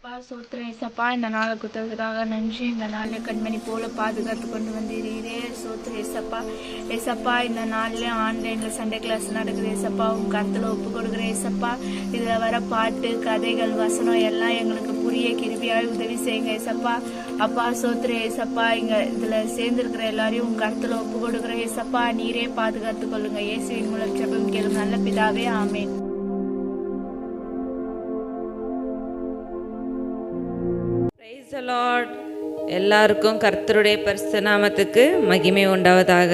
அப்பா சோத்திரம் ஏசப்பா, இந்த நாளை கொடுத்ததுக்காக நன்றி. இந்த நாளில் கண்மணி போல பாதுகாத்து கொண்டு வந்தீரே சோத்திரம் ஏசப்பா. ஏசப்பா, இந்த நாளில் ஆன்லைனில் சண்டே கிளாஸ் நடக்குது ஏசப்பா. உங்க கருத்தில் ஒப்பு கொடுக்குறேன் ஏசப்பா. இதில் வர பாட்டு கதைகள் வசனம் எல்லாம் எங்களுக்கு புரிய கிருபியாக உதவி செய்யுங்க ஏசப்பா. அப்பா சோத்திரம் ஏசப்பா, இங்கே இதில் சேர்ந்துருக்கிற எல்லாரையும் உங்க கருத்தில் ஒப்பு கொடுக்குறேன் ஏசப்பா. நீரே பாதுகாத்து கொள்ளுங்க. இயேசுவின் மூலம் ஜெபம் கேளும் நல்ல பிதாவே, ஆமென். எல்லாருக்கும் கர்த்தருடைய பரிசுத்த நாமத்துக்கு மகிமை உண்டாவதாக.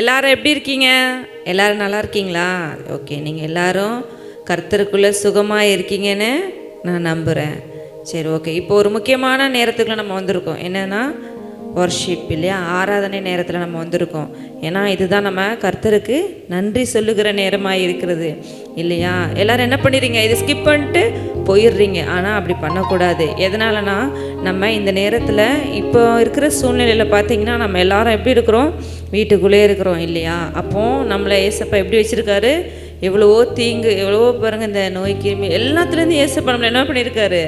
எல்லாரும் எப்படி இருக்கீங்க? எல்லாரும் நல்லா இருக்கீங்களா? ஓகே, நீங்கள் எல்லாரும் கர்த்தருக்குள்ளே சுகமாக இருக்கீங்கன்னு நான் நம்புகிறேன். சரி, ஓகே. இப்போ ஒரு முக்கியமான நேரத்துக்குள்ள நம்ம வந்திருக்கோம். என்னென்னா வர்ஷிப் இல்லையா? ஆராதனை நேரத்தில் நம்ம வந்திருக்கோம். ஏன்னா இதுதான் நம்ம கர்த்தருக்கு நன்றி சொல்லுகிற நேரமாக இருக்கிறது இல்லையா? எல்லோரும் என்ன பண்ணிடுறீங்க? இதை ஸ்கிப் பண்ணிட்டு போயிடுறீங்க. ஆனால் அப்படி பண்ணக்கூடாது. எதனாலனா நம்ம இந்த நேரத்தில் இப்போ இருக்கிற சூழ்நிலையில் பார்த்திங்கன்னா நம்ம எல்லாரும் எப்படி இருக்கிறோம்? வீட்டுக்குள்ளே இருக்கிறோம் இல்லையா? அப்போது நம்மளை ஏசப்பா எப்படி வச்சுருக்காரு? எவ்வளவோ தீங்கு, எவ்வளவோ பாருங்கள், இந்த நோய் கிருமி எல்லாத்துலேருந்து ஏசப்பா நம்மளை என்ன பண்ணியிருக்காரு?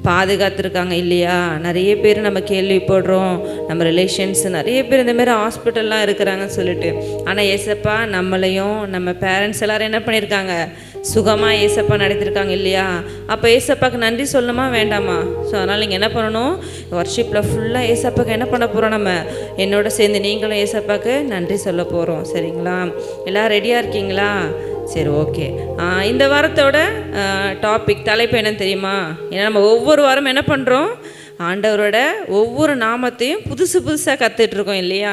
பாதுகாத்துருக்காங்க இல்லையா? நிறைய பேர் நம்ம கேள்விப்படுறோம், நம்ம ரிலேஷன்ஸ் நிறைய பேர் இந்தமாரி ஹாஸ்பிட்டல்லாம் இருக்கிறாங்கன்னு சொல்லிட்டு. ஆனால் ஏசப்பா நம்மளையும் நம்ம பேரண்ட்ஸ் எல்லோரும் என்ன பண்ணியிருக்காங்க? சுகமாக ஏசப்பா நடத்திருக்காங்க இல்லையா? அப்போ ஏசப்பாவுக்கு நன்றி சொல்லணுமா வேண்டாமா? ஸோ அதனால் நீங்கள் என்ன பண்ணணும்? வர்ஷிப்பில் ஃபுல்லாக ஏசப்பாவுக்கு என்ன பண்ண போகிறோம்? நம்ம என்னோட சேர்ந்து நீங்களும் ஏசப்பாவுக்கு நன்றி சொல்ல போகிறோம். சரிங்களா? எல்லோரும் ரெடியாக இருக்கீங்களா? சரி, ஓகே. இந்த வாரத்தோட டாபிக் தலைப்பு என்னன்னு தெரியுமா? ஏன்னா நம்ம ஒவ்வொரு வாரம் என்ன பண்ணுறோம்? ஆண்டவரோட ஒவ்வொரு நாமத்தையும் புதுசாக கற்றுட்ருக்கோம் இல்லையா?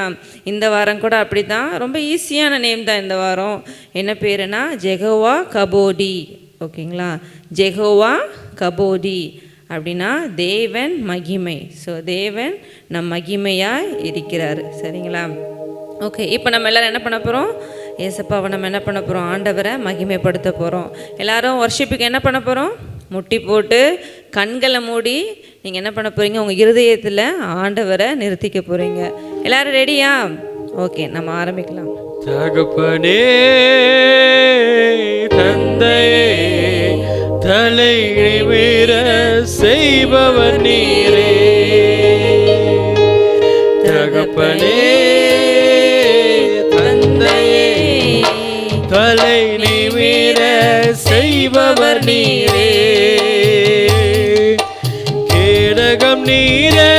இந்த வாரம் கூட அப்படி தான். ரொம்ப ஈஸியான நேம் தான் இந்த வாரம். என்ன பேருனா ஜெகோவா கபோடி. ஓகேங்களா? ஜெகோவா கபோடி அப்படின்னா தேவன் மகிமை. ஸோ தேவன் நம் மகிமையாக இருக்கிறார். சரிங்களா? ஓகே, இப்போ நம்ம எல்லோரும் என்ன பண்ண போகிறோம்? ஏசப்பாவை நம்ம என்ன பண்ண போகிறோம்? ஆண்டவரை மகிமைப்படுத்த போகிறோம். எல்லோரும் வர்ஷிப்புக்கு என்ன பண்ண போகிறோம்? முட்டி போட்டு கண்களை மூடி நீங்கள் என்ன பண்ண போகிறீங்க? உங்கள் இருதயத்தில் ஆண்டவரை நிறுத்திக்க போகிறீங்க. எல்லோரும் ரெடியா? ஓகே, நம்ம ஆரம்பிக்கலாம். தகப்பனே தந்தையே தலை நிமிர செய்பவர் நீரே. தகப்பனே தலை நிமிர செய்பவர் நீரே. கேடகம் நீரே,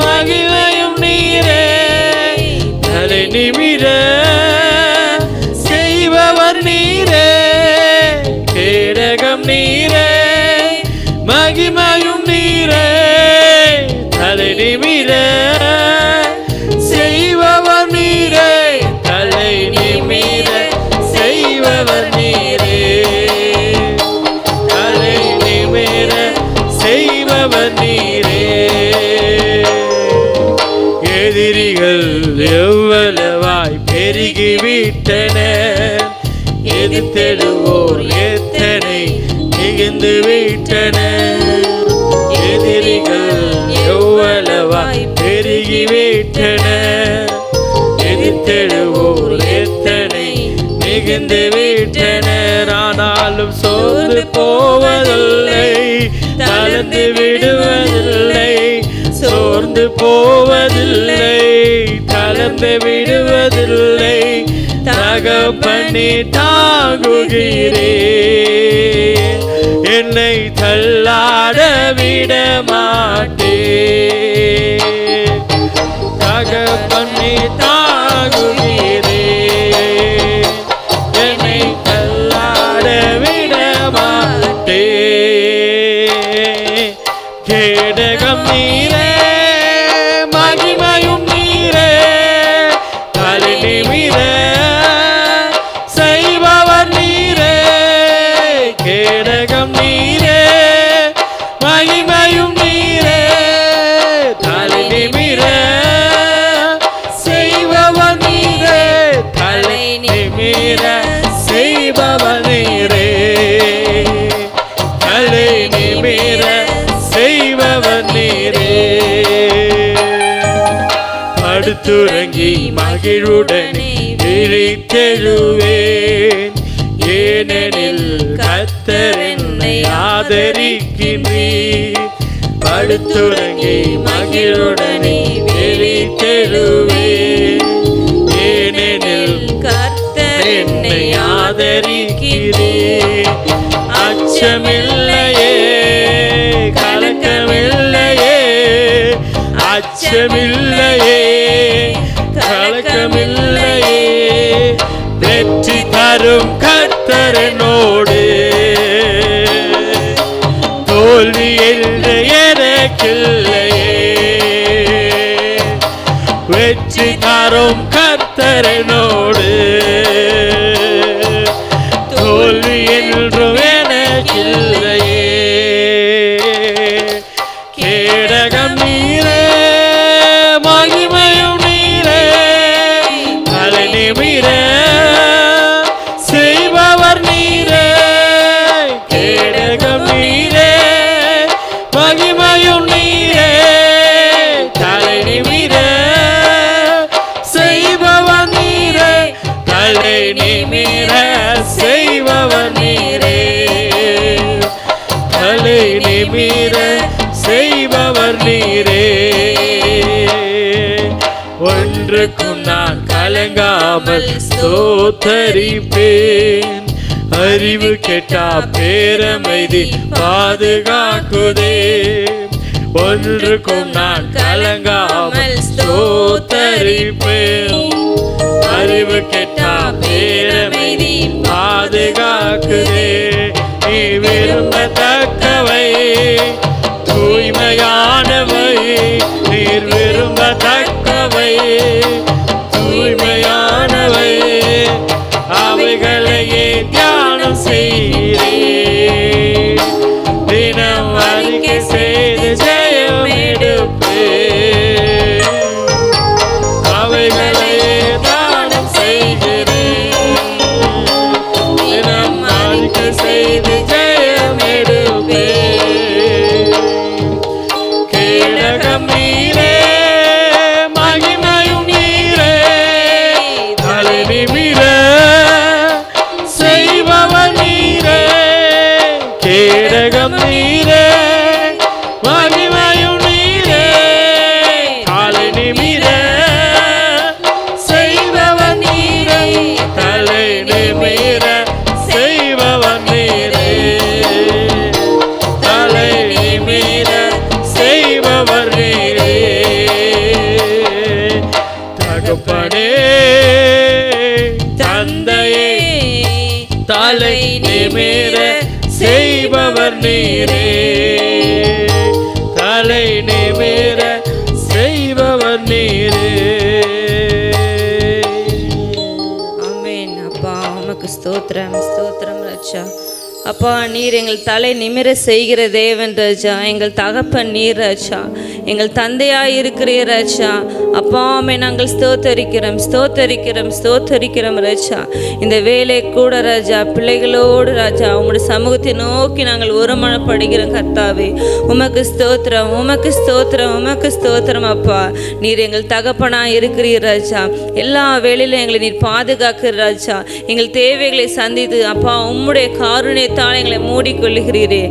மகிமையும் நீரே. தலை நிமிர செய்பவர் நீரே. கேடகம் நீரே, மகிமையும் நீரே. தலை நிமிர செய்பவர் நீரே. தலை நிமிர செய்பவர் நீரே. தலை நிமிர செய்பவர் நீரே. எதிரிகள் எவ்வளவாய் பெருகிவிட்டனர், எதிர்த்தெழுவோர் எத்தனை மிகுந்து விட்டனர். எதிரிகள் எவ்வளவாய் பெருகிவிட்டனர், எதிர்த்தெழுவோர் எத்தனை மிகுந்து விட்டனர். ஆனாலும் சோர்ந்து போவதில்லை, தளர்ந்து விடுவதில்லை. சோர்ந்து போவதில்லை, தளர்ந்து விடுவதில்லை. தகப்பனே தாங்குகிறே, என்னை தள்ளாட விட மாட்டே. தகப்பனே தாங்குகிறே, என்னை தள்ளாட விட மாட்டே. கேடகம் நீரே, மகிமையும் நீரே. தலை நிமிர செய்பவர் நீரே. கேடகம் நீரே, மகிமையும் நீரே. தலை நிமிர செய்பவர் நீரே. தலை நிமிர செய்பவர் நீரே. தலை நிமிர செய்பவர் நீரே. படுத்துறங்கி மகிழுடனே விழித்தெழுவேன், ஏனெனில் கர்த்தர் என்னை என்னை ஆதரிக்கின்றீர். படுத்துறங்கி மகிழுடனே விழித்தெழுவேன். ஏனெனில் கர்த்தர் என்னை ஆதரிக்கிறீர். அச்சமில்லையே, கலக்கமில்லையே, அச்சமில்லையே, கலக்கமில்லையே. வெற்றி தரும் கர்த்தர் என்னோடு, தோல்வி என்று எனக்கில்லையே. வெற்றி தரும் கர்த்தர் என்னோடு, தோல்வி என்றும் எனக்கில்லையே. கேடகம் நீரே, மகிமையும் நீரே, தலை நிமிர செய்பவர் நீரே. கேடகம் நீரே, மகிமையும் நீரே, தலை நிமிர செய்பவர் நீரே. தலை நிமிர செய்பவர் நீரே, தலை நிமிர செய்பவர் நீரே. ஒன்றுக்கும் நான் கலங்காமல் ஸ்தோத்தரிப்பேன். அறிவு கெட்டா பேரமைதி பாதுகாக்குதே. ஒன்றுக்கும் நான் கலங்காமல் ஸ்தோத்தரிப்பேன். அறிவு கெட்டா பேரமைதி பாதுகாக்குதே. நீ விரும்பத்தக்கவை தூய்மையானவை, நீர் விரும்பத்தக்கவை தூய்மையானவை, அவைகளையே தியானம் செய்கிறேன். தினம் அறிக்கை செய்து ஜெயம் எடுப்பேன். அவைகளையே தியானம் செய்கிறேன். தினம் அறிக்கை செய்து ஜெயம் எடுப்பேன். கேடகம் நீரே, மகிமையும் நீரே, தலை நிமிர செய்பவர் நீரே. கேடகம் நீரே, மகிமையும் நீரே, தலை நிமிர செய்பவர் நீரே. தலை நிமிர செய்பவர் நீரே, தலை நிமிர செய்பவர் நீரே. தகப்பனே, தந்தையே, தலை நிமிர செய்பவர் நீரே, தலை நிமிர செய்பவர் நீரே. ஆமென். அப்பா உமக்கு ஸ்தோத்திரம், ஸ்தோத்திரம் ராஜா. அப்பா நீர் எங்கள் தலை நிமிர செய்கிற தேவன் ராஜா. எங்கள் தகப்பன் நீர் ராஜா, எங்கள் தந்தையாய் இருக்கிறீர் ராஜா. அப்பாமே நாங்கள் ஸ்தோத்தரிக்கிறோம், ஸ்தோத்தரிக்கிறோம், ஸ்தோத்தரிக்கிறோம் ராஜா. இந்த வேலை கூட ராஜா பிள்ளைகளோடு ராஜா உங்களுடைய சமூகத்தை நோக்கி நாங்கள் ஒருமனப்படுகிறோம் கர்த்தாவே. உமக்கு ஸ்தோத்திரம், உமக்கு ஸ்தோத்திரம், உமக்கு ஸ்தோத்திரம் அப்பா. நீர் எங்கள் தகப்பனாய் இருக்கிறீர் ராஜா. எல்லா வேளையிலும் எங்களை நீர் பாதுகாக்கிற ராஜா. எங்கள் தேவைகளை சந்தித்து அப்பா உம்முடைய காருண்யத்தால் எங்களை மூடிக்கொள்ளுகிறீரே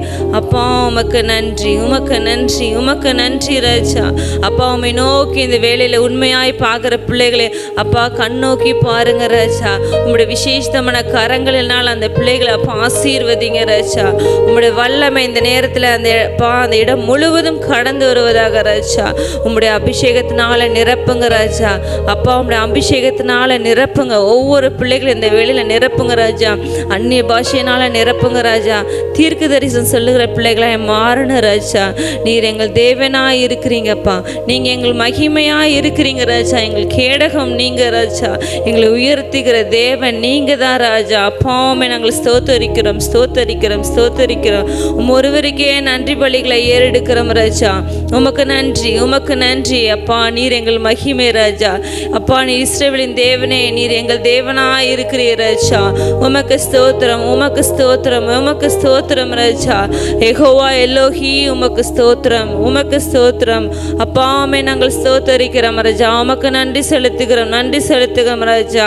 அப்பா. உமக்கு நன்றி, உமக்கு நன்றி, உமக்கு நன்றி ராஜா. அப்பா உம்மை நோக்கி இந்த வேளையில் உண்மையாய் பார்க்குற பிள்ளைகளை அப்பா கண்ணோக்கி பாருங்க ராஜா. உம்முடைய விசேஷமான கரங்களினால் அந்த பிள்ளைகளை அப்பா ஆசீர்வதிங்க ராஜா. உம்முடைய வல்லமை இந்த நேரத்தில் அந்த இடம் முழுவதும் கடந்து வருவதாக ராஜா. உம்முடைய அபிஷேகத்தினால நிரப்புங்க ராஜா. அப்பா உம்முடைய அபிஷேகத்தினால நிரப்புங்க. ஒவ்வொரு பிள்ளைகளும் இந்த வேளையில் நிரப்புங்க ராஜா. அந்நிய பாஷையினால நிரப்புங்க ராஜா. தீர்க்க தரிசனம் சொல்லுகிற பிள்ளைகளாய் மாறணும் ராஜா. நீர் எங்கள் தேவனாய் இருக்கிறீங்கப்பா. நீங்கள் எங்கள் மகிமையாய் இருக்கிறீங்க ராஜா. எங்கள் கேடகம் நீங்கள் ராஜா. எங்களை உயர்த்துகிற தேவன் நீங்கள் தான் ராஜா. அப்பாவுமே நாங்கள் ஸ்தோத்தரிக்கிறோம், ஸ்தோத்தரிக்கிறோம், ஸ்தோத்தரிக்கிறோம். ஒருவருக்கே நன்றி பலிகளை ஏறெடுக்கிறோம் ராஜா. உமக்கு நன்றி, உமக்கு நன்றி அப்பா. நீர் எங்கள் மகிமை ராஜா. அப்பா நீர் இஸ்ரவேலின் தேவனே, நீர் எங்கள் தேவனாய் இருக்கிறீர் ராஜா. உமக்கு ஸ்தோத்திரம், உமக்கு ஸ்தோத்திரம், ஸ்தோத்திரம், உமக்கு ஸ்தோத்திரம் ராஜா. யெகோவா எலோஹி உமக்கு ஸ்தோத்திரம், உமக்கு ஸ்தோத்திரம். அப்பாமே நாங்கள் ஸ்தோத்தரிக்கிறோம் ராஜா. உமக்கு நன்றி செலுத்துகிறோம், நன்றி செலுத்துகிறோம் ராஜா.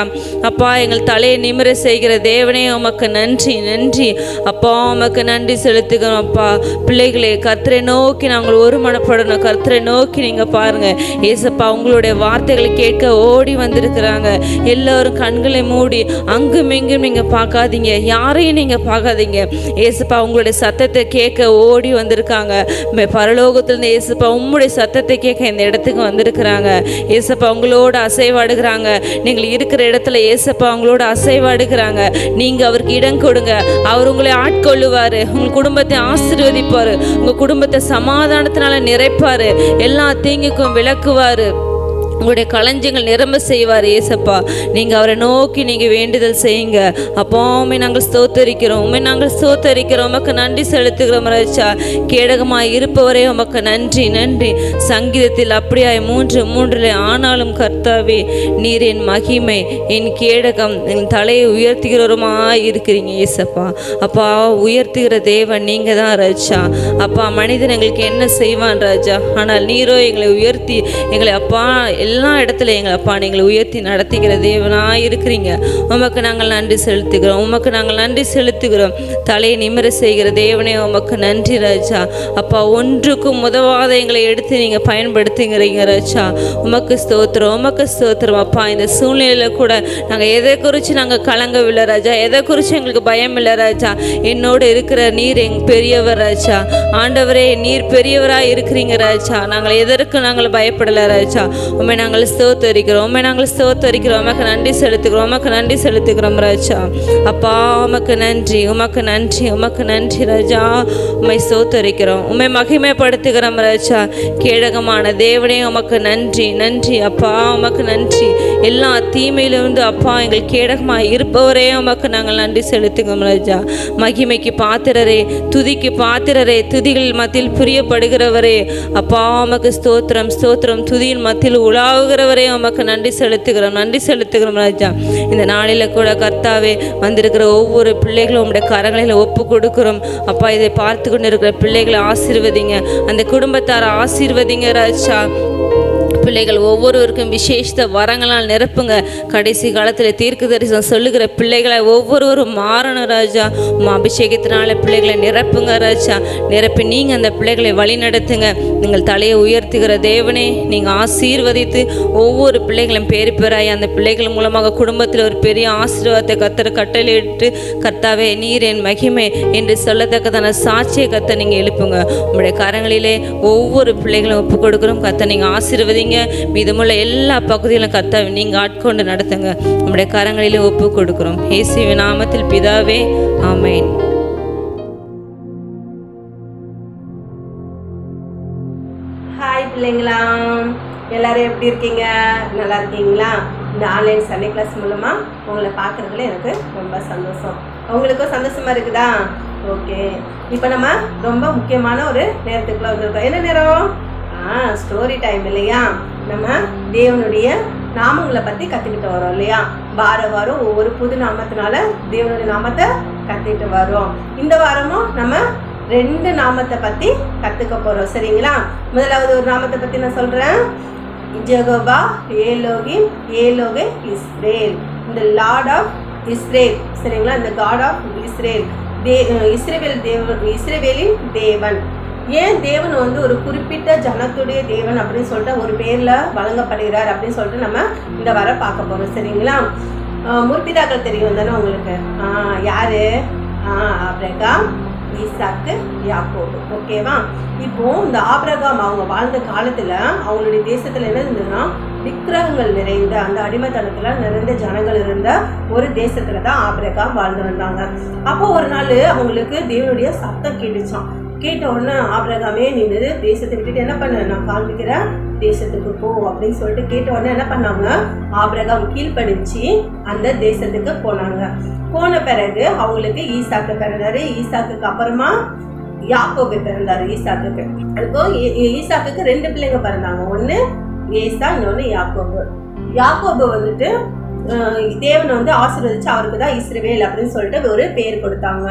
அப்பா எங்கள் தலையை நிமிர செய்கிற தேவனே உமக்கு நன்றி, நன்றி அப்பா. உமக்கு நன்றி செலுத்துகிறோம் அப்பா. பிள்ளைகளே கர்த்தரை நோக்கி நாங்கள் ஒரு மனப்படணும். கர்த்தரை நோக்கி நீங்கள் பாருங்க ஏசப்பா, உங்களுடைய வார்த்தைகளை கேட்க ஓடி வந்திருக்கிறாங்க. எல்லோரும் கண்களை மூடி அங்கும் இங்கும் நீங்கள் பார்க்காதீங்க, யாரையும் நீங்கள் பார்க்காதீங்க. ஏசப்பா உங்களுடைய சத்தத்தை கேட்க ஓடி வந்திருக்காங்க. பரலோகத்திலிருந்து ஏசப்பா உம்முடைய சத்தத்தை கேட்க இந்த இடத்துக்கு வந்திருக்கிறாங்க. ஏசப்பா உங்களோட அசைவாடுகிறாங்க. நீங்கள் இருக்கிற இடத்துல ஏசப்பா உங்களோட அசைவாடுகிறாங்க. நீங்கள் அவருக்கு இடம் கொடுங்க, அவர் உங்களை ஆட்கொள்ளுவார், உங்கள் குடும்பத்தை ஆசீர்வதிப்பார், உங்கள் குடும்பத்தை சமாதானத்தினால நிறைப்பார், எல்லா தீங்குக்கும் விலக்குவார், உங்களுடைய களஞ்சியங்கள் நிரம்ப செய்வார் ஏசப்பா. நீங்கள் அவரை நோக்கி நீங்கள் வேண்டுதல் செய்யுங்க. அப்போவுமே நாங்கள் ஸ்தோத்தரிக்கிறோம், உண்மை நாங்கள் ஸ்தோத்தரிக்கிறோம், உமக்கு நன்றி செலுத்துகிறோம் ராஜா. கேடகமாய் இருப்பவரே உமக்கு நன்றி, நன்றி. சங்கீதத்தில் அப்படியாய் 3:3 ஆனாலும் கர்த்தாவே நீர் என் மகிமை, என் கேடகம், என் தலையை உயர்த்துகிறவருமாய் இருக்கிறீங்க ஏசப்பா. அப்பா உயர்த்துகிற தேவன் நீங்கள் தான் ராஜா. அப்பா மனிதன் எங்களுக்கு என்ன செய்வான் ராஜா, ஆனால் நீரோ எங்களை உயர்த்தி எங்களை அப்பா எல்லா இடத்துல எங்களை அப்பா நீங்களை உயர்த்தி நடத்துகிற தேவனாக இருக்கிறீங்க. உமக்கு நாங்கள் நன்றி செலுத்துகிறோம், உமக்கு நாங்கள் நன்றி செலுத்துகிறோம். தலையை நிமிர செய்கிற தேவனே உமக்கு நன்றி ராஜா. அப்பா ஒன்றுக்கும் உதவாத எங்களை எடுத்து நீங்கள் பயன்படுத்துகிறீங்க ராஜா. உமக்கு ஸ்தோத்திரம், உமக்கு ஸ்தோத்திரம் அப்பா. இந்த சூழ்நிலையில் கூட நாங்கள் எதை குறித்து நாங்கள் கலங்கவில்லை ராஜா, எதை குறித்து எங்களுக்கு பயம் இல்லை ராஜா. என்னோடு இருக்கிற நீர் பெரியவர் ராஜா. ஆண்டவரே நீர் பெரியவராக இருக்கிறீங்க ராஜா. நாங்கள் எதற்கு நாங்கள் பயப்படலை ராஜா. உண்மை நாங்கள் ஸ்தோத்தரிக்கிறோம், உண்மை நாங்கள் ஸ்தோத்தரிக்கிறோம், உமக்கு நன்றி செலுத்துகிறோம், உமக்கு நன்றி செலுத்துகிறோம் ராஜா. அப்பா உமக்கு நன்றி, உமக்கு நன்றி, உமக்கு நன்றி ராஜா. உம்மை ஸ்தோத்தரிக்கிறோம், உம்மை மகிமைப்படுத்துகிறோம் ராஜா. கேடகமான தேவனே உமக்கு நன்றி, நன்றி அப்பா, உமக்கு நன்றி. எல்லா தீமையிலிருந்து அப்பா எங்கள் கேடகமாக இருப்பவரே உமக்கு நாங்கள் நன்றி செலுத்துகிறோம் ராஜா. மகிமைக்கு பாத்திரரே, துதிக்கு பாத்திரரே, துதிகள் மத்தியில் பிரியப்படுகிறவரே அப்பா உமக்கு ஸ்தோத்திரம், ஸ்தோத்திரம். துதியின் மத்தியில் உலாவுகிறவரே உமக்கு நன்றி செலுத்துகிறோம், நன்றி செலுத்துகிறோம் ராஜா. இந்த நாளில் கூட கர்த்தாவே வந்திருக்கிற ஒவ்வொரு பிள்ளைகளும் உங்களுடைய கரங்களில் ஒப்பு கொடுக்கிறோம் அப்பா. இதை பார்த்து கொண்டு இருக்கிற பிள்ளைகளை ஆசீர்வதிங்க, அந்த குடும்பத்தாரை ஆசீர்வதிங்க ராஜா. பிள்ளைகள் ஒவ்வொருவருக்கும் விசேஷ வரங்களால் நிரப்புங்க. கடைசி காலத்தில் தீர்க்க தரிசனம் சொல்லுகிற பிள்ளைகளை ஒவ்வொருவரும் மாறணும் ராஜா. அபிஷேகத்தினால பிள்ளைகளை நிரப்புங்க ராஜா. நிரப்பி நீங்கள் அந்த பிள்ளைகளை வழி நடத்துங்க. நீங்கள் தலையை உயர்த்துகிற தேவனே நீங்கள் ஆசீர்வதித்து ஒவ்வொரு பிள்ளைகளும் பேர் பேராய் அந்த பிள்ளைகள் மூலமாக குடும்பத்தில் ஒரு பெரிய ஆசீர்வாதத்தை கர்த்தர் கட்டளையிட்டு கர்த்தாவே நீர் என் மகிமை என்று சொல்லத்தக்கதான சாட்சியை கர்த்தர் நீங்கள் எழுப்புங்க. உங்களுடைய கரங்களிலே ஒவ்வொரு பிள்ளைகளும் ஒப்பு கொடுக்குறோம் கர்த்தர். நீங்கள் ஆசீர்வதிங்க. மீதமுள்ள எல்லா பகுதியிலும் கர்த்தாவே நீங்கள் ஆட்கொண்டு நடத்துங்க. உங்களுடைய கரங்களிலே ஒப்பு கொடுக்குறோம் இயேசுவின் நாமத்தில் பிதாவே, ஆமென். ஹாய் பிள்ளைங்களா, எல்லாரும் எப்படி இருக்கீங்க? நல்லா இருக்கீங்களா? இந்த ஆன்லைன் சண்டே கிளாஸ் மூலமாக உங்களை பார்க்குறதுல எனக்கு ரொம்ப சந்தோஷம். உங்களுக்கும் சந்தோஷமாக இருக்குதா? ஓகே, இப்போ நம்ம ரொம்ப முக்கியமான ஒரு நேரத்துக்குள்ளே வந்திருக்கோம். என்ன நேரம்? ஸ்டோரி டைம் இல்லையா? நம்ம தேவனுடைய நாமங்களை பற்றி கற்றுக்கிட்டு வரோம் இல்லையா? வாரம் ஒவ்வொரு புது நாமத்தினால தேவனுடைய நாமத்தை கற்றுக்கிட்டு வரோம். இந்த வாரமும் நம்ம 2 நாமத்தை பற்றி கற்றுக்க போகிறோம். சரிங்களா? முதலாவது ஒரு நாமத்தை பற்றி நான் சொல்கிறேன். ஜெகோவா ஏலோகிம், ஏலோகே இஸ்ரேல், இந்த லார்ட் ஆஃப் இஸ்ரேல். சரிங்களா? இந்த காட் ஆஃப் இஸ்ரேல், இஸ்ரவேலின் தேவன். ஏன் தேவன் வந்து ஒரு குறிப்பிட்ட ஜனத்துடைய தேவன் அப்படின்னு சொல்லிட்டு ஒரு பேரில் வழங்கப்படுகிறார் அப்படின்னு சொல்லிட்டு நம்ம இந்த வாரம் பார்க்க போகிறோம். சரிங்களா? முற்பிதாக்கள் தெரியும் தானே உங்களுக்கு? யாரு? ஆபிரகாம், ஈசாக்கு, யாக்கோபு. ஓகேவா? இப்போ இந்த ஆபிரகாம் அவங்க வாழ்ந்த காலத்தில் அவங்களுடைய தேசத்தில் என்ன இருந்ததுன்னா விக்கிரகங்கள் நிறைந்த, அந்த அடிமைத்தனத்தில் நிறைந்த ஜனங்கள் இருந்த ஒரு தேசத்துல தான் ஆபிரகாம் வாழ்ந்து வந்தாங்க. அப்போ ஒரு நாள் அவங்களுக்கு தேவனுடைய சத்தம் கேட்டுச்சான். கேட்ட உடனே ஆபிரகாமே நீ இந்த தேசத்தை விட்டுட்டு என்ன பண்ண, நான் காண்பிக்கிற தேசத்துக்கு போ அப்படின்னு சொல்லிட்டு கேட்ட உடனே என்ன பண்ணாங்க? ஆபிரகாம் கீழ்ப்படிச்சு அந்த தேசத்துக்கு போனாங்க. போன பிறகு அவங்களுக்கு ஈசாக்கு பிறந்தாரு. ஈசாக்குக்கு அப்புறமா யாக்கோபு பிறந்தாரு. ஈசாக்குக்கு இப்போ ஈசாக்குக்கு 2 பிள்ளைங்க பிறந்தாங்க. ஒன்று ஏசா, இன்னொன்று யாக்கோபு. யாக்கோபு வந்துட்டு தேவனை வந்து ஆசீர்வதிச்சு அவருக்கு தான் இஸ்ரவேல் அப்படின்னு சொல்லிட்டு ஒரு பேர் கொடுத்தாங்க.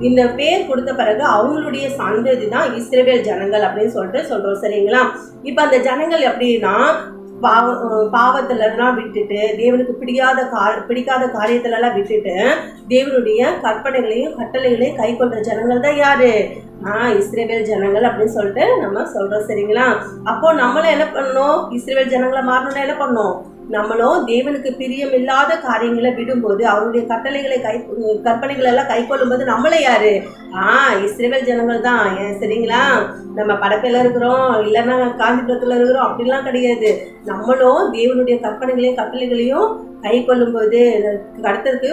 இந்த பேர் கொடுத்த பிறகு அவங்களுடைய சந்ததி தான் இஸ்ரவேல் ஜனங்கள் அப்படின்னு சொல்லிட்டு சொல்றோம். சரிங்களா? இப்ப அந்த ஜனங்கள் எப்படின்னா பாவத்துல எல்லாம் விட்டுட்டு, தேவனுக்கு பிடிக்காத காரியத்துல எல்லாம் விட்டுட்டு, தேவனுடைய கற்பனைகளையும் கட்டளைகளையும் கை கொண்ட ஜனங்கள் தான் யாரு? இஸ்ரவேல் ஜனங்கள் அப்படின்னு சொல்லிட்டு நம்ம சொல்றோம். சரிங்களா? அப்போ நம்மளும் என்ன பண்ணணும்? இஸ்ரவேல் ஜனங்களை மாறணும்னா என்ன பண்ணணும்? நம்மளும் தேவனுக்கு பிரியம் இல்லாத காரியங்களை விடும்போது, அவருடைய கற்பனைகளை எல்லாம் கை கொள்ளும்போது நம்மளே யாரு? இஸ்ரவேல் ஜனங்கள் தான். சரிங்களா? நம்ம படப்பில இருக்கிறோம், இல்லைன்னா காஞ்சிபுரத்துல இருக்கிறோம் அப்படிலாம் கிடையாது. நம்மளும் தேவனுடைய கற்பனைகளையும் கட்டளைகளையும் கை கொள்ளும்போது, கர்த்தருக்கு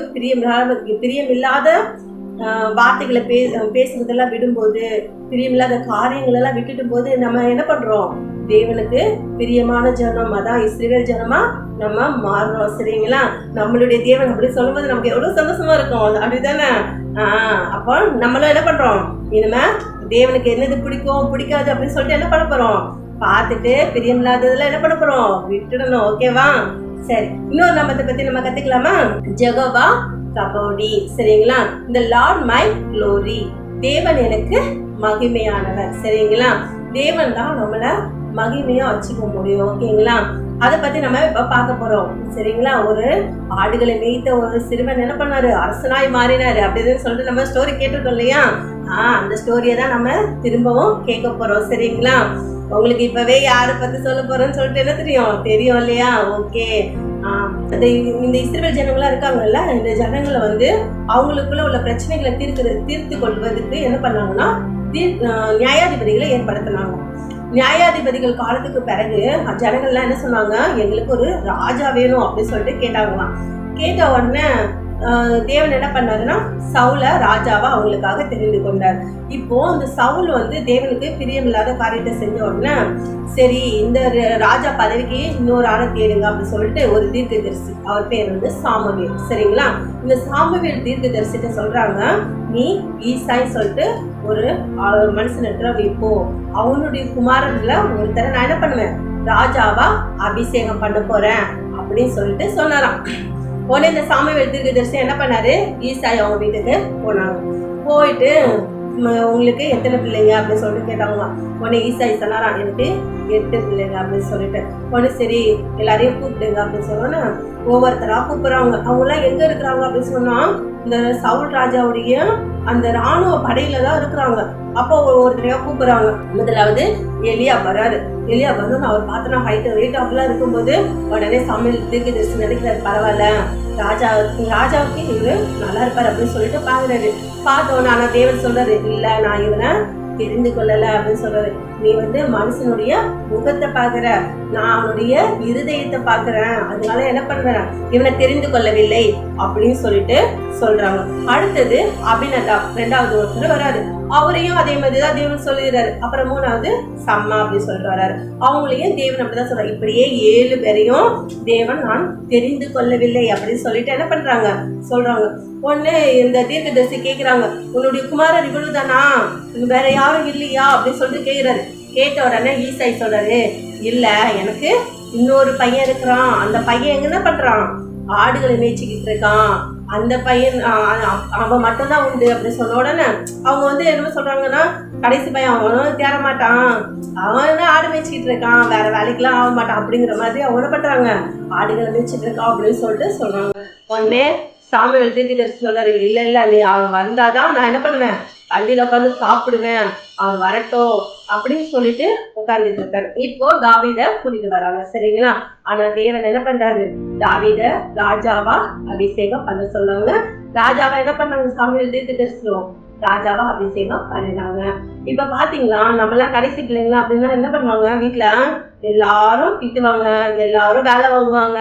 பிரியமில்லாத வார்த்தைகளை பேசுறதெல்லாம் விடும்போது, பிரியமில்லாத காரியங்கள் எல்லாம் விட்டுட்டும் போது நம்ம என்ன பண்றோம்? தேவனுக்கு பிரியமான ஜனம், அதான் இஸ்ரவேல் ஜனமா நம்ம மாறுறோம். சரிங்களா? நம்மளுடைய தேவன் அப்படி சொல்லும்போது நமக்கு எவ்வளவு சந்தோஷமா இருக்கும், அப்படிதானே? அப்போ நம்மளும் என்ன பண்றோம்? இனிமே தேவனுக்கு என்னது பிடிக்கும் பிடிக்காது அப்படின்னு சொல்லிட்டு என்ன பண்ண போறோம்? பார்த்துட்டு பிரியமில்லாததுல என்ன பண்ண போறோம்? விட்டுடணும். ஓகேவா? சரி, இன்னொரு நாமத்தை பத்தி நம்ம கத்துக்கலாமா? ஜெகோவா கபோடி. சரிங்களா? இந்த லார்ட் மை க்ளோரி, தேவன் எனக்கு மகிமையானவர். சரிங்களா? தேவன் தான் நம்மள மகிமையா வச்சுக்க முடியும். ஓகேங்களா? அதை பத்தி நம்ம இப்ப பார்க்க போறோம். சரிங்களா? ஒரு ஆடுகளை மேய்த்த ஒரு சிறுவன் என்ன பண்ணாரு? அரசனாய் மாறினாரு அப்படின்னு சொல்லிட்டு நம்ம ஸ்டோரி கேட்டிருக்கோம் இல்லையா? அந்த ஸ்டோரியை தான் நம்ம திரும்பவும் கேட்க போறோம். சரிங்களா? உங்களுக்கு இப்பவே யாரை பத்தி சொல்ல போறோம்னு சொல்லிட்டு என்ன தெரியும் இல்லையா? ஓகே. இந்த இஸ்ரவேல் ஜனங்களா இருக்காங்கல்ல, இந்த ஜனங்களை அவங்களுக்குள்ள உள்ள பிரச்சனைகளை தீர்த்து கொள்வதற்கு என்ன பண்ணாங்கன்னா, நியாயாதிபதிகளை ஏற்படுத்தினாங்க. நியாயாதிபதிகள் காலத்துக்கு பிறகு ஜனங்கள்லாம் என்ன சொன்னாங்க? எங்களுக்கு ஒரு ராஜா வேணும் அப்படின்னு சொல்லிட்டு கேட்டாங்களாம். கேட்ட உடனே தேவன் என்ன பண்ணாருன்னா, சவுல ராஜாவா அவங்களுக்காக தெரிந்து கொண்டார். இப்போ இந்த சவுல் தேவனுக்கு பிரியமில்லாத காரியத்தை செஞ்ச உடனே, சரி இந்த ராஜா பதவிக்கு இன்னொரு ஆளை தேடுங்க அப்படின்னு சொல்லிட்டு ஒரு தீர்க்கதரிசி, அவர் பேர் சாமுவேல். சரிங்களா? இந்த சாமுவேல் தீர்க்கதரிசிட்ட சொல்றாங்க, நீ ஈசாய் சொல்லிட்டு ஒரு மனுஷன் இருக்கிற வைப்போ, அவனுடைய குமாரன்ல ஒருத்தரை நான் என்ன பண்ணுவேன்? ராஜாவா அபிஷேகம் பண்ண போறேன் அப்படின்னு சொல்லிட்டு சொன்னாராம். உடனே இந்த சாமுவேல் தீர்க்கதரிசி என்ன பண்ணாரு? ஈசாய் அவங்க வீட்டுக்கு போனாங்க. போயிட்டு உங்களுக்கு எத்தனை பிள்ளைங்க அப்படின்னு சொல்லிட்டு கேட்டாங்களாம். உடனே ஈசாய் சொன்னாராம், எனக்கு 8 பிள்ளைங்க அப்படின்னு சொல்லிட்டு. உடனே சரி எல்லாரையும் கூப்பிடுங்க அப்படின்னு சொன்னோன்னா ஒவ்வொருத்தரா கூப்பிடுறாங்க. அவங்க எல்லாம் எங்க இருக்கிறாங்க அப்படின்னு சொன்னா, இந்த சவுல் ராஜாவுடைய அந்த ராணுவ படையில தான் இருக்கிறாங்க. அப்போ ஒவ்வொருத்தரையா கூப்பிடுறாங்க. முதலாவது எலியா வராரு. எலியா வரணும்னு அவர் பார்த்தனா ஹைட் வெயிட் அப்படிலாம் இருக்கும்போது உடனே சாமுவேல் தீர்க்கதரிசி நினைக்கிறாரு, பரவாயில்ல ராஜாவுக்கு இவரு நல்லா இருப்பாரு அப்படின்னு சொல்லிட்டு பாக்குறாரு. பார்த்தோன்னு ஆனா தேவன் சொல்றாரு, இல்ல நான் இவனை தெரிந்து கொள்ளல அப்படின்னு சொல்றாரு. நீ மனுஷனுடைய முகத்தை பாக்குற, நான் அவனுடைய இருதயத்தை பாக்குறேன், அதனால என்ன பண்றேன்? இவனை தெரிந்து கொள்ளவில்லை அப்படின்னு சொல்லிட்டு சொல்றாங்க. அடுத்தது அபினதாப், 2வது ஒருத்தர் வராரு. அவரையும் அதே மாதிரிதான் தேவன் சொல்லிடுறாரு. அப்புறம் 3வது சம்மா அப்படின்னு சொல்லிட்டு வர்றாரு. அவங்களையும் தேவன் அப்படிதான் சொல்றாரு. இப்படியே 7 பேரையும் தேவன் நான் தெரிந்து கொள்ளவில்லை அப்படின்னு சொல்லிட்டு என்ன பண்றாங்க? சொல்றாங்க. உடனே இந்த தீர்க்கதரிசி கேக்குறாங்க, உன்னுடைய குமாரர் இவ்வளவுதானா, வேற யாரும் இல்லையா அப்படின்னு சொல்லிட்டு கேக்குறாரு. கேட்ட உடனே ஈசாய் சொல்றாரு, இல்ல எனக்கு இன்னொரு பையன் இருக்கிறான், அந்த பையன் என்ன பண்றான்? ஆடுகளை மேய்ச்சிக்கிட்டு இருக்கான், அந்த பையன் அவன் மட்டும்தான் உண்டு அப்படின்னு சொன்ன உடனே அவங்க என்ன சொல்றாங்கன்னா, கடைசி பையன் அவனும் தேர மாட்டான், அவன் ஆடு மேய்ச்சிக்கிட்டு இருக்கான், வேற வேலைக்கெல்லாம் ஆக மாட்டான் அப்படிங்கிற மாதிரி அவங்க என்ன பண்றாங்க? ஆடுகளை மேய்ச்சிட்டு இருக்கான் அப்படின்னு சொல்லிட்டு சொல்றாங்க. உடனே சாமுவேல் தீர்க்கதரிசி சொல்றாரு, இல்ல நீ அவன் வந்தாதான் நான் என்ன பண்ணுவேன்? பள்ளியில உட்காந்து சாப்பிடுவேன், அவன் வரட்டும் அப்படின்னு சொல்லிட்டு உட்கார்ந்துட்டு இருக்காரு. இப்போ தாவீத கூட்டிட்டு வராங்க. சரிங்களா? ஆனா தேவன் என்ன பண்றாரு? தாவீத ராஜாவா அபிஷேகம் பண்ண சொல்லுவாங்க. ராஜாவா என்ன பண்ணாங்க? சாமுவேல் தீர்க்கதரிசியும் ராஜாவா அபிஷேகம் பண்ணினாங்க. இப்ப பாத்தீங்களா, நம்ம எல்லாம் கடைசி பிள்ளைங்களா அப்படின்னா என்ன பண்ணுவாங்க? வீட்டுல எல்லாரும் திட்டுவாங்க, எல்லாரும் வேலை வாங்குவாங்க.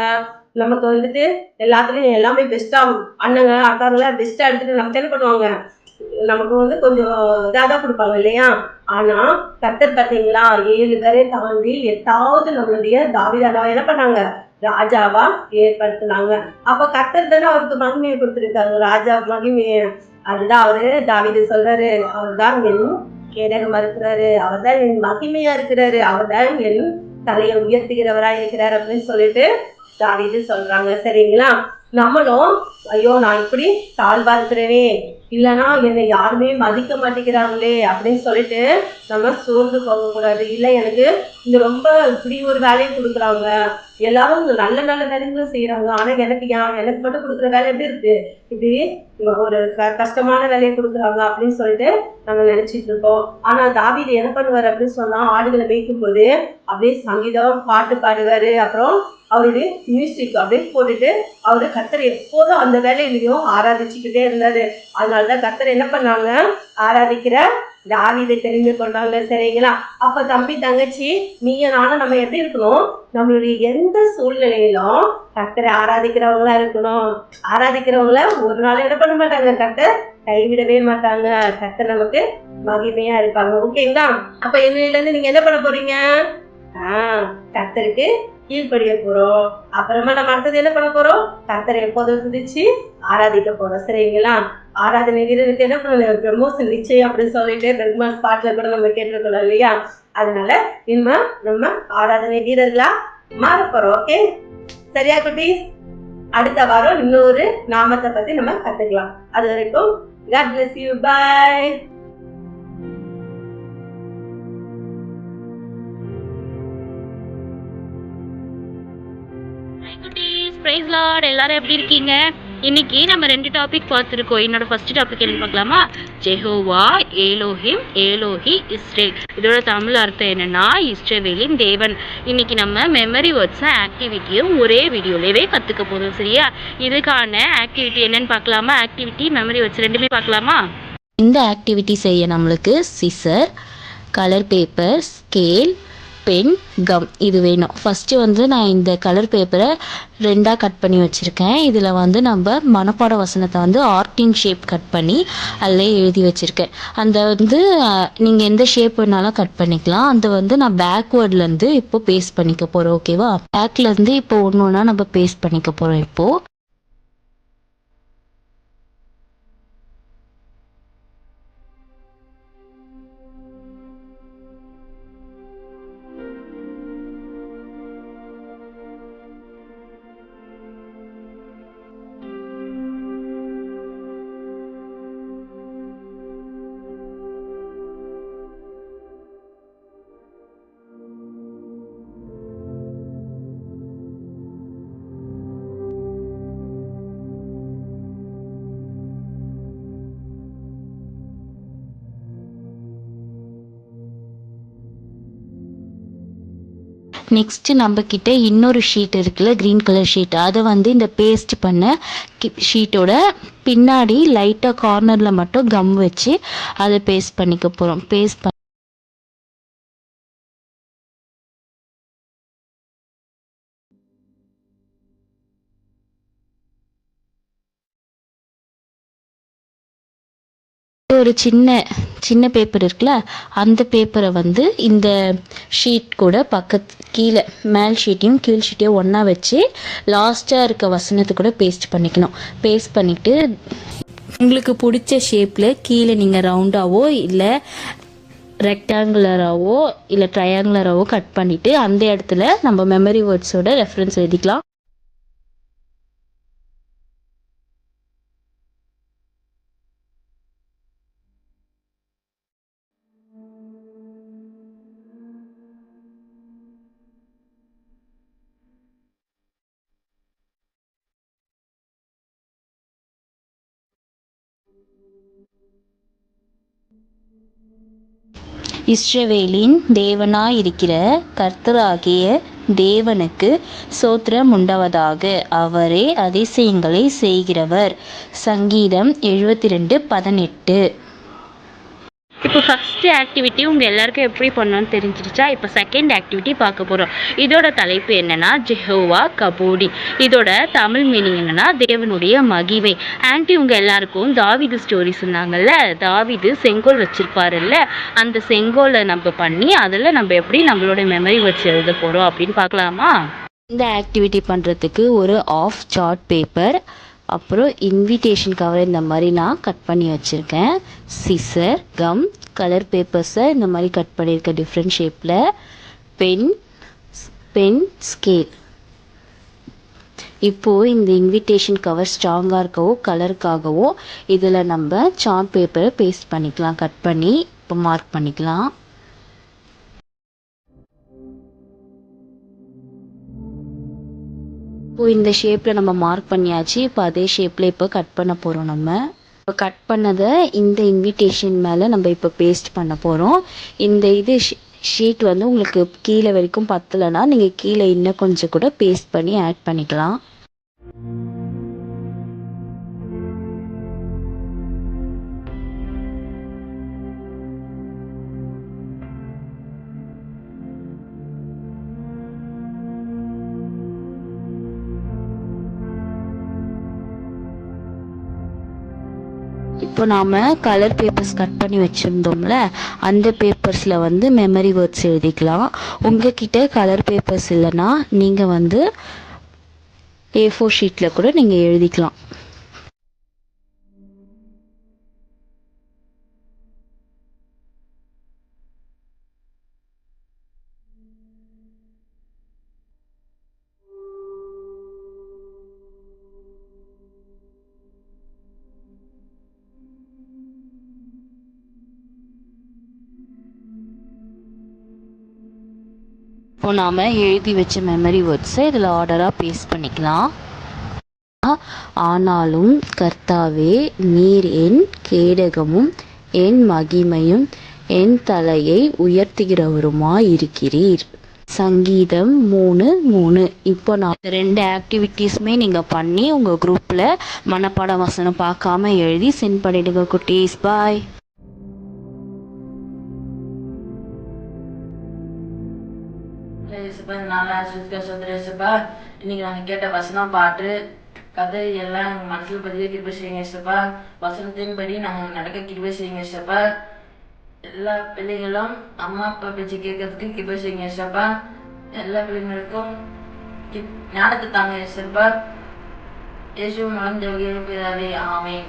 நமக்கு எல்லாத்துலயும் எல்லாமே பெஸ்டா அண்ணங்க அக்காங்களா பெஸ்டா எடுத்துட்டு நமக்கு என்ன பண்ணுவாங்க? நமக்கு கொஞ்சம் இதாதான் கொடுப்பாங்க இல்லையா? ஆனா கர்த்தர் பாத்தீங்களா, 7 பேரை தாண்டி 8வது நம்மளுடைய தாவீதாவை என்ன பண்ணாங்க? ராஜாவா ஏற்படுத்தினாங்க. அப்ப கர்த்தர் தானே அவருக்கு மகிமையை கொடுத்திருக்காங்க, ராஜா மகிமையை. அதுதான் அவரு தாவீது சொல்றாரு, அவர்தான் என் கேடகமா இருக்கிறாரு, அவர்தான் என் மகிமையா இருக்கிறாரு, அவர்தான் என் தலையை உயர்த்துகிறவரா இருக்கிறார் அப்படின்னு சொல்லிட்டு தாவீது சொல்றாங்க. சரிங்களா? நம்மளும் ஐயோ நான் இப்படி தாழ்வா இருக்கிறேனே, இல்லைன்னா என்னை யாருமே மதிக்க மாட்டேங்கிறாங்களே அப்படின்னு சொல்லிட்டு நம்ம சோர்ந்து போகக்கூடாது. இல்லை எனக்கு இந்த ரொம்ப இப்படி ஒரு வேலையை கொடுக்குறாங்க, எல்லாரும் நல்ல நல்ல வேலைகளும் செய்யறாங்க, ஆனா எனக்கு மட்டும் கொடுக்குற வேலை எப்படி இருக்கு, இப்படி ஒரு கஷ்டமான வேலையை கொடுக்குறாங்க அப்படின்னு சொல்லிட்டு நம்ம நினைச்சிட்டு இருக்கோம். ஆனா தாவீது என்ன பண்ணுவாரு அப்படின்னு சொன்னா, ஆடுகளை மேய்க்கும் போது அப்படியே சங்கீதம் பாட்டு பாடுவாரு. அப்புறம் அவருடைய மியூசிக் அப்படியே போட்டுட்டு அவரு கர்த்தரை எப்போதும் அந்த வேலையிலையும் ஆராதிச்சுக்கிட்டே இருந்தாரு. அதனாலதான் கர்த்தர் என்ன பண்ணாங்க, ஆராதிக்கிற தாவீதை தெரிந்து கொண்டாங்க. சரிங்களா? அப்ப தம்பி தங்கச்சி நீங்க நானும் நம்ம எப்படி இருக்கணும், நம்மளுடைய எந்த சூழ்நிலையிலும் கர்த்தரை ஆராதிக்கிறவங்களா இருக்கணும். ஆராதிக்கிறவங்கள ஒரு நாள் என்ன பண்ண மாட்டாங்க, கர்த்தர் கைவிடவே மாட்டாங்க. கர்த்தர் நமக்கு மகிமையா இருப்பாங்க. ஓகேங்களா? அப்ப என்னையில இருந்து நீங்க என்ன பண்ண போறீங்க, கர்த்தருக்கு கீழ்படிய போறோம். அப்புறமா நம்ம அடுத்தது என்ன பண்ண போறோம், கர்த்தரை எப்போதும் துதிச்சு ஆராதிக்க போறோம். சரிங்களா? ஆராதனை வீரருக்கு என்ன பண்ண ப்ரமோஷன் நிச்சயம் அப்படின்னு சொல்லிட்டு பெருமாள் பாட்டுல கூட நம்ம கேட்டுருக்கோம் இல்லையா? அதனால இன்னும் நம்ம ஆராதனை வீரர்களா மாற போறோம். ஓகே, சரியா குட்டீஸ்? அடுத்த வாரம் இன்னொரு நாமத்தை பத்தி நம்ம கத்துக்கலாம். அது வரைக்கும் God bless you. Bye. Praise lord, எல்லாரும் எப்படி இருக்கீங்க? இன்னைக்கு நம்ம 2 டாபிக் பார்த்துருக்கோம். என்னோட ஃபர்ஸ்ட் டாபிக் என்ன பார்க்கலாமா? Jehovah Elohim Elohei Israel. இதோட தமிழ் அர்த்தம் என்னன்னா இஸ்ரவேலின் தேவன். இன்னைக்கு நம்ம மெமரி வேர்ட்ஸும் ஆக்டிவிட்டியும் ஒரே வீடியோலவே கற்றுக்க போதும். சரியா? இதுக்கான ஆக்டிவிட்டி என்னன்னு பார்க்கலாமா? ஆக்டிவிட்டி மெமரி வேர்ட்ஸ் ரெண்டுமே பார்க்கலாமா? இந்த ஆக்டிவிட்டி செய்ய நம்மளுக்கு scissor, colour paper, scale, pen, gum இது வேணும். ஃபஸ்ட்டு வந்து நான் இந்த கலர் பேப்பரை 2ஆக கட் பண்ணி வச்சுருக்கேன். இதில் வந்து நம்ம மனப்பாட வசனத்தை வந்து ஆர்டின் ஷேப் கட் பண்ணி அதில் எழுதி வச்சுருக்கேன். அந்த வந்து நீங்கள் எந்த ஷேப் வேணாலும் கட் பண்ணிக்கலாம். அந்த வந்து நான் பேக்வேர்ட்லேருந்து இப்போ பேஸ்ட் பண்ணிக்க போகிறோம். ஓகேவா? பேக்லேருந்து இப்போ ஒன்று ஒன்றா நம்ம பேஸ்ட் பண்ணிக்க போகிறோம். இப்போது நெக்ஸ்ட்டு நம்மக்கிட்ட இன்னொரு ஷீட் இருக்குல்ல, க்ரீன் கலர் ஷீட், அதை வந்து இந்த பேஸ்ட் பண்ண ஷீட்டோட பின்னாடி லைட்டாக கார்னரில் மட்டும் கம் வச்சு அதை பேஸ்ட் பண்ணிக்க போகிறோம். பேஸ்ட் ஒரு சின்ன பேப்பர் இருக்குல்ல, அந்த பேப்பரை வந்து இந்த ஷீட் கூட கீழே மேல் ஷீட்டையும் கீழ் ஷீட்டையும் ஒன்றா வச்சு லாஸ்ட்டாக இருக்க வசனத்தை கூட பேஸ்ட் பண்ணிக்கணும். பேஸ்ட் பண்ணிவிட்டு உங்களுக்கு பிடிச்ச ஷேப்பில் கீழே நீங்கள் ரவுண்டாவோ இல்லை ரெக்டாங்குலராகவோ இல்லை ட்ரையாங்குலராகவோ கட் பண்ணிவிட்டு அந்த இடத்துல நம்ம மெமரி வேர்ட்ஸோட ரெஃபரன்ஸ் எழுதிக்கலாம். இஸ்ரவேலின் தேவனாயிருக்கிற கர்த்தராகிய தேவனுக்கு ஸ்தோத்திரம் உண்டாவதாக, அவரே அதிசயங்களை செய்கிறவர். சங்கீதம் 72:18. இப்போ ஃபஸ்ட்டு ஆக்டிவிட்டி உங்கள் எல்லாருக்கும் எப்படி பண்ணணும்னு தெரிஞ்சிருச்சா? இப்போ செகண்ட் ஆக்டிவிட்டி பார்க்க போகிறோம். இதோட தலைப்பு என்னென்னா ஜெஹோவா கபோடி. இதோட தமிழ் மீனிங் என்னென்னா தேவனுடைய மகிமை. ஆன்ட்டி உங்கள் எல்லாருக்கும் தாவீது ஸ்டோரி சொன்னாங்கல்ல, தாவீது செங்கோல் வச்சுருப்பாருல்ல, அந்த செங்கோலை நம்ம பண்ணி அதில் நம்ம எப்படி நம்மளோட மெமரி வச்சு எழுத போகிறோம் அப்படின்னு பார்க்கலாமா? இந்த ஆக்டிவிட்டி பண்ணுறதுக்கு ஒரு ஆஃப் சார்ட் பேப்பர், அப்புறம் இன்விடேஷன் கவர் இந்த மாதிரி நான் கட் பண்ணி வச்சுருக்கேன். சிசர், கம், கலர் பேப்பர்ஸை இந்த மாதிரி கட் பண்ணியிருக்கேன் டிஃப்ரெண்ட் ஷேப்பில். பென், ஸ்கேல் இப்போது இந்த இன்விடேஷன் கவர் ஸ்ட்ராங்காக இருக்கவோ கலருக்காகவோ இதில் நம்ம சார்ட் பேப்பரை பேஸ்ட் பண்ணிக்கலாம், கட் பண்ணி இப்போ மார்க் பண்ணிக்கலாம். இப்போ இந்த ஷேப்பில் நம்ம மார்க் பண்ணியாச்சு. இப்போ அதே ஷேப்பில் இப்போ கட் பண்ண போகிறோம். நம்ம இப்போ கட் பண்ணதை இந்த இன்விடேஷன் மேலே நம்ம இப்போ பேஸ்ட் பண்ண போகிறோம். இந்த ஷீட் வந்து உங்களுக்கு கீழே வரைக்கும் பத்தலைன்னா நீங்கள் கீழே இன்னும் கொஞ்சம் கூட பேஸ்ட் பண்ணி ஆட் பண்ணிக்கலாம். இப்போ நாம் கலர் பேப்பர்ஸ் கட் பண்ணி வச்சுருந்தோம்ல, அந்த பேப்பர்ஸில் வந்து மெமரி வேர்ட்ஸ் எழுதிக்கலாம். உங்ககிட்ட கலர் பேப்பர்ஸ் இல்லைன்னா நீங்கள் வந்து A4 ஷீட்டில் கூட நீங்கள் எழுதிக்கலாம். இப்போ நாம் எழுதி வச்ச மெமரி வேர்ட்ஸை இதில் ஆர்டராக பேஸ்ட் பண்ணிக்கலாம். ஆனாலும் கர்த்தாவே, நீர் என் கேடகமும் என் மகிமையும் என் தலையை உயர்த்துகிறவருமாய் இருக்கிறீர். சங்கீதம் 3:3. இப்போ நான் 2 ஆக்டிவிட்டீஸுமே நீங்கள் பண்ணி உங்கள் குரூப்பில் மனப்பாட வசனம் பார்க்காம எழுதி சென்ட் பண்ணிடுங்க குட்டீஸ். பாய். இன்னைக்கு நாங்கள் கேட்ட வசனம், பாட்டு, கதை எல்லாம் எங்கள் மனசில் பதிவே கிருபை செய்யுங்க ஏசப்பா. வசனத்தின்படி நாங்கள் நடக்க கிருபை செய்யுங்க ஏசப்பா. எல்லா பிள்ளைங்களும் அம்மா அப்பா பேச்சு கேட்கறதுக்கு கிருபை செய்யுங்க ஏசப்பா. எல்லா பிள்ளைங்களுக்கும் ஞானத்தை தாங்க ஏசப்பா. இயேசு மூலம் ஜெபிக்கிறேன் பிதாவே, ஆமென்.